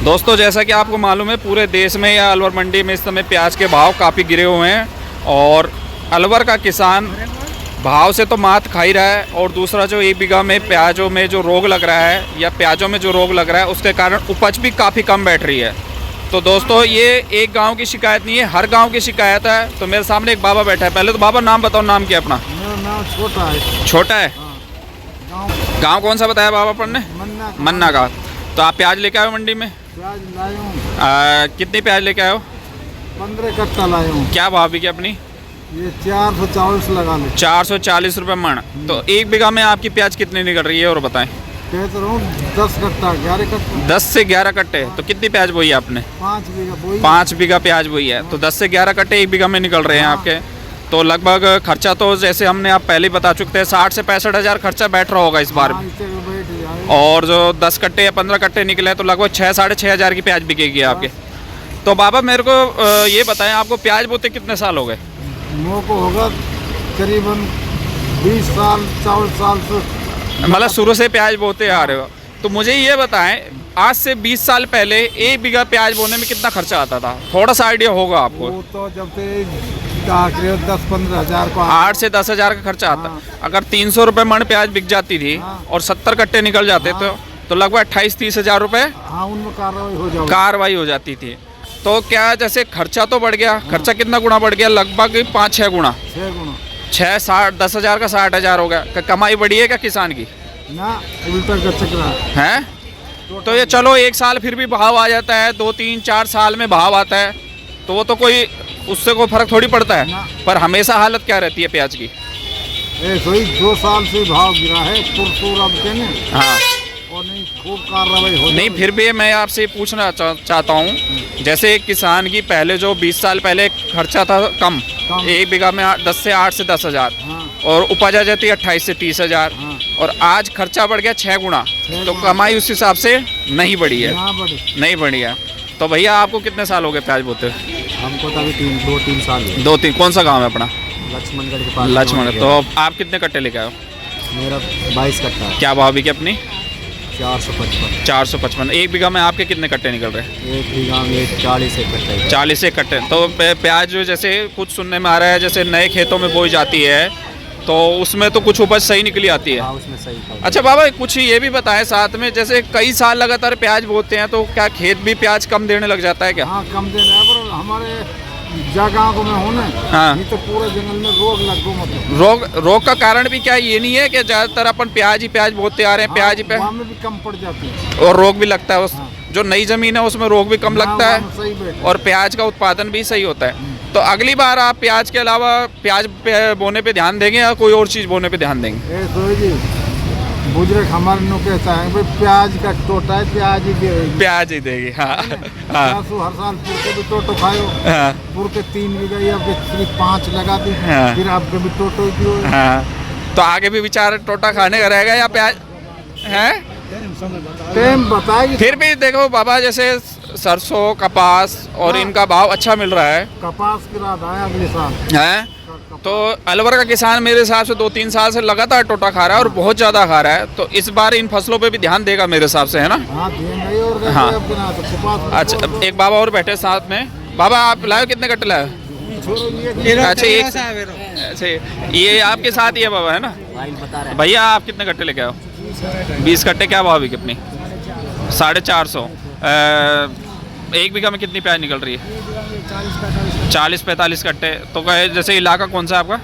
दोस्तों जैसा कि आपको मालूम है पूरे देश में या अलवर मंडी में इस समय प्याज के भाव काफ़ी गिरे हुए हैं और अलवर का किसान भाव से तो मात खा ही रहा है और दूसरा जो 1 बीघा में प्याजों में जो रोग लग रहा है या प्याजों में जो रोग लग रहा है उसके कारण उपज भी काफ़ी कम बैठ रही है। तो दोस्तों ये एक गांव की शिकायत नहीं है, हर गांव की शिकायत है। तो मेरे सामने एक बाबा बैठा है। पहले तो बाबा नाम बताओ, नाम क्या अपना? मेरा नाम छोटा है। छोटा है? गाँव कौन सा बताया बाबा अपन ने? मन्ना का। तो आप प्याज लेके आए हो मंडी में? प्याज लाए हूँ। कितनी प्याज लेके आए हो? 15 कट्टा लाए हूँ। क्या भाव भी क्या अपनी? ये 440 लगा लो। 440 रुपये मन। तो 1 बीघा में आपकी प्याज कितनी निकल रही है और बताएं? कहते रहो 10 कट्टा 11 कट्टा। 10 से 11 कट्टे। तो कितनी प्याज बोई है आपने? 5 बीघा बोई। 5 बीघा प्याज बोई है। तो 10 से 11 कट्टे 1 बीघा में निकल रहे हैं आपके। तो लगभग खर्चा तो जैसे हमने आप पहले ही बता चुके थे 60 से 65 हज़ार खर्चा बैठ रहा होगा इस बार। और जो 10 कट्टे या 15 कट्टे निकले तो लगभग 6 साढ़े 6 हज़ार की प्याज बिकेगी आपके। तो बाबा मेरे को ये बताएं, आपको प्याज बोते कितने साल हो गए? मुँह को होगा करीबन 20 साल 40 साल से, मतलब शुरू से प्याज बोते आ रहे हो। तो मुझे ये बताएं, आज से 20 साल पहले 1 बीघा प्याज बोने में कितना खर्चा आता था? थोड़ा सा आइडिया होगा आपको? वो तो जब से 10-15 हज़ार को 8 से 10 हज़ार का खर्चा आता। अगर 300 रुपये मन प्याज बिक जाती थी और 70 कट्टे निकल जाते तो लगभग 28-30 हज़ार रुपये उनमें कार्रवाई हो जाती थी। तो क्या जैसे खर्चा तो बढ़ गया, खर्चा कितना गुना बढ़ गया? लगभग 5-6 गुना। 10 हज़ार का 60 हज़ार हो गया। कमाई बढ़ी है क्या किसान की? ना, उल्टा का चक्कर है। तो ये चलो 1 साल फिर भी भाव आ जाता है, 2-3-4 साल में भाव आता है तो वो तो कोई उससे कोई फर्क थोड़ी पड़ता है। पर हमेशा हालत क्या रहती है प्याज की? 2 साल से भाव गिरा है अब के नहीं। हाँ, और नहीं खूब कार्रवाई हो नहीं फिर भी मैं आपसे पूछना चाहता हूँ, जैसे एक किसान की पहले जो 20 साल पहले खर्चा था कम 1 बीघा में 10 से 8 से 10 हज़ार और उपज आ जाती है 28 से 30 हज़ार और आज खर्चा बढ़ गया 6 गुना। तो कमाई उस हिसाब से नहीं बढ़ी है। नहीं बढ़ी है। तो भैया आपको कितने साल हो गए प्याज बोते? हमको तो अभी 2-3 साल। 2-3। कौन सा गाँव है अपना? लक्ष्मणगढ़ के पास। लक्ष्मणगढ़। तो आप कितने कट्टे लेके आए हो? मेरा 22 कट्टा है। क्या भाव भी क्या अपनी? 455। 455। 1 बीघा में आपके कितने कट्टे निकल रहे हैं? 1 बीघा में 40 कट्टे। 40 कट्टे। तो प्याज जो जैसे कुछ सुनने में आ रहा है जैसे नए खेतों में बोई जाती है तो उसमें तो कुछ उपज सही निकली आती है। उसमें सही। अच्छा बाबा कुछ ये भी बताएं साथ में, जैसे कई साल लगातार प्याज बोते हैं तो क्या खेत भी प्याज कम देने लग जाता है क्या? हाँ कम देना है, पर हमारे जगह को में होना नहीं तो पूरे जंगल में रोग लग गो। मतलब रोग का कारण भी क्या ये नहीं है कि ज़्यादातर अपन प्याज ही प्याज बोते आ रहे हैं? प्याज ही प्याज में भी कम पड़ जाती है और रोग भी लगता है। उस जो नई ज़मीन है उसमें रोग भी कम लगता है और प्याज का उत्पादन भी सही होता है। तो अगली बार आप प्याज के अलावा प्याज बोने पे ध्यान देंगे या कोई और चीज़ बोने पे ध्यान देंगे? बुजुर्ग हमारे नु कहता है भाई प्याज का टोटा है, प्याज ही देगी। प्याज ही देगी। हाँ हर साल पुरके भी टोटो खाओ। पुरके 3 बीघा या सिर्फ 5 लगा दी। फिर आपके भी टोटो दियो। तो आगे भी विचार टोटा खाने का रहेगा या प्याज है? टाइम बताएगी। फिर भी देखो बाबा जैसे सरसों कपास और इनका भाव अच्छा मिल रहा है। कपास की रात आया अगले साल है। तो अलवर का किसान मेरे हिसाब से 2-3 साल से लगातार टोटा खा रहा है और बहुत ज़्यादा खा रहा है। तो इस बार इन फसलों पे भी ध्यान देगा मेरे हिसाब से, है ना? हाँ। अच्छा एक बाबा और बैठे साथ में। बाबा आप लाए कितने कट्टे लाए? अच्छा अच्छा ये आपके साथ ही है बाबा, है ना? भैया आप कितने कट्टे लेके आओ? 20 कट्टे। क्या भाव है कितनी? 450। 1 बीघा में कितनी प्याज निकल रही है? 40-45 कट्टे। तो कहे जैसे इलाका कौन सा आपका?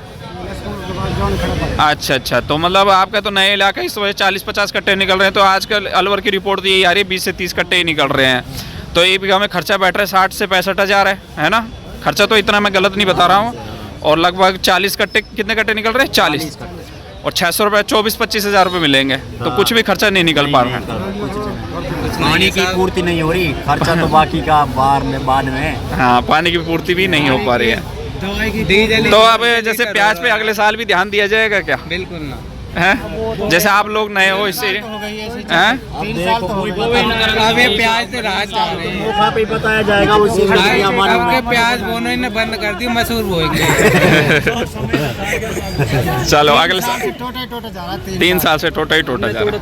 अच्छा। तो मतलब आपका तो नया इलाका इस वजह 40-50 कट्टे निकल रहे हैं। तो आजकल अलवर की रिपोर्ट तो यही आ रही है 20 से 30 कट्टे ही निकल रहे हैं। तो 1 बीघा में खर्चा बैठ रहा है 60 से 65 हज़ार है ना? खर्चा तो इतना मैं गलत नहीं बता रहा हूँ। और लगभग 40 कट्टे कितने कट्टे निकल रहे हैं? 40 और 600 रुपये 24-25 हज़ार रुपये मिलेंगे। तो कुछ भी खर्चा नहीं निकल पा रहा है। पानी की पूर्ति नहीं हो रही, खर्चा तो बाकी का बाद में। हाँ पानी की पूर्ति भी नहीं हो पा रही है। तो अब जैसे प्याज पे अगले साल भी ध्यान दिया जाएगा क्या? बिल्कुल ना। हैं? जैसे आप लोग नए हो इससे हैं? प्याज तो राहत जा रही है, मौका पे बताया जाएगा उसी आपके प्याज बोने ने बंद कर दी, मशहूर होएंगे। चलो अगले साल टोटा जा रहा है। 3 साल से टोटा ही टोटा जा रहा है।